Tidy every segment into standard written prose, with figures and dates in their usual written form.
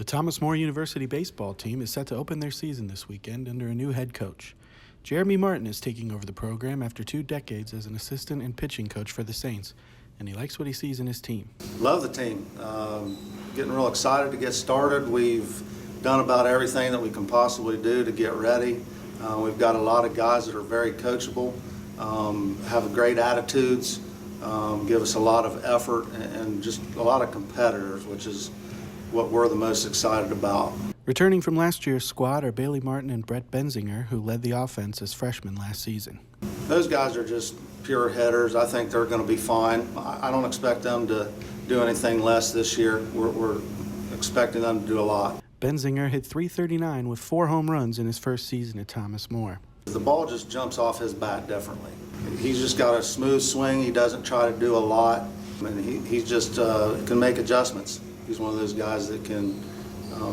Thomas More University baseball team is set to open their season this weekend under a new head coach. Jeremy Martin is taking over the program after 2 decades as an assistant and pitching coach for the Saints, and he likes what he sees in his team. Love the team. Getting real excited to get started. We've done about everything that we can possibly do to get ready. We've got a lot of guys that are very coachable, have great attitudes, give us a lot of effort, and just a lot of competitors, which is what we're the most excited about. Returning from last year's squad are Bailey Martin and Brett Benzinger, who led the offense as freshmen last season. Those guys are just pure hitters. I think they're going to be fine. I don't expect them to do anything less this year. We're expecting them to do a lot. Benzinger hit .339 with 4 home runs in his first season at Thomas More. The ball just jumps off his bat differently. He's just got a smooth swing. He doesn't try to do a lot, and he just can make adjustments. He's one of those guys that can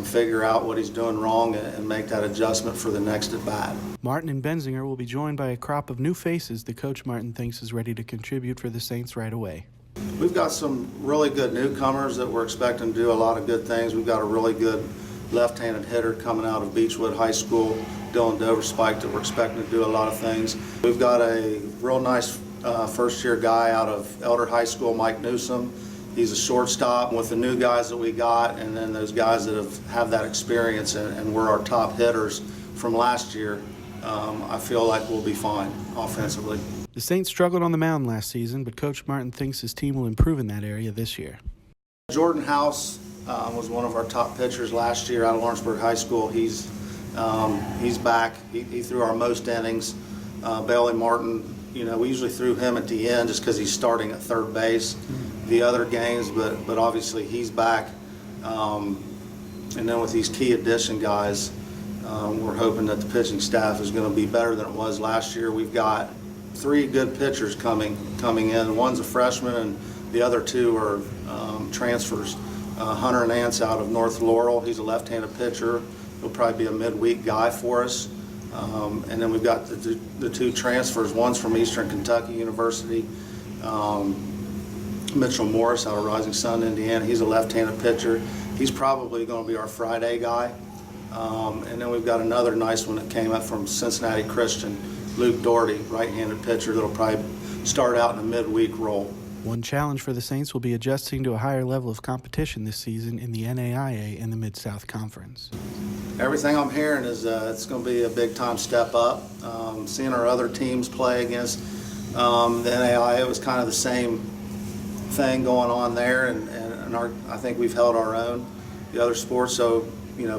figure out what he's doing wrong and make that adjustment for the next at bat. Martin and Benzinger will be joined by a crop of new faces that Coach Martin thinks is ready to contribute for the Saints right away. We've got some really good newcomers that we're expecting to do a lot of good things. We've got a really good left-handed hitter coming out of Beechwood High School, Dylan Doverspike, that we're expecting to do a lot of things. We've got a real nice first-year guy out of Elder High School, Mike Newsom. He's a shortstop. With the new guys that we got, and then those guys that have that experience and were our top hitters from last year, I feel like we'll be fine offensively. The Saints struggled on the mound last season, but Coach Martin thinks his team will improve in that area this year. Jordan House was one of our top pitchers last year out of Lawrenceburg High School. He's back. He threw our most innings. Bailey Martin, we usually threw him at the end just because he's starting at third base the other games, but obviously he's back. And then with these key addition guys, we're hoping that the pitching staff is going to be better than it was last year. We've got 3 good pitchers coming in. One's a freshman, and the other 2 are transfers. Hunter Nance out of North Laurel. He's a left-handed pitcher. He'll probably be a midweek guy for us. And then we've got the 2 transfers. One's from Eastern Kentucky University. Mitchell Morris out of Rising Sun, Indiana. He's a left-handed pitcher. He's probably going to be our Friday guy. And then we've got another nice one that came up from Cincinnati Christian, Luke Doherty, right-handed pitcher that'll probably start out in a midweek role. One challenge for the Saints will be adjusting to a higher level of competition this season in the NAIA and the Mid-South Conference. Everything I'm hearing is it's going to be a big-time step up. Seeing our other teams play against the NAIA, it was kind of the same thing going on there, and I think we've held our own. The other sports, so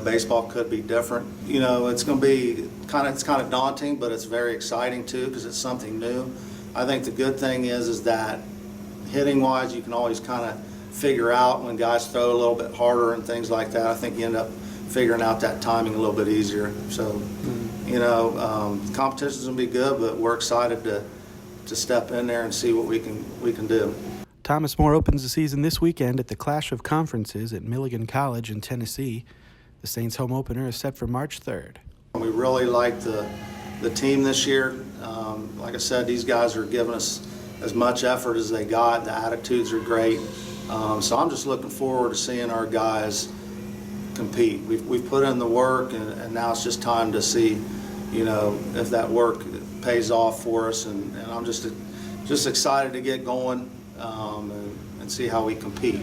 baseball could be different. It's going to be kind of daunting, but it's very exciting too because it's something new. I think the good thing is that hitting wise, you can always kind of figure out when guys throw a little bit harder and things like that. I think you end up figuring out that timing a little bit easier. So, competition's going to be good, but we're excited to step in there and see what we can do. Thomas More opens the season this weekend at the Clash of Conferences at Milligan College in Tennessee. The Saints' home opener is set for March 3rd. We really like the team this year. Like I said, these guys are giving us as much effort as they got. The attitudes are great. So I'm just looking forward to seeing our guys compete. We've put in the work, and now it's just time to see, if that work pays off for us. And I'm just excited to get going and see how we compete.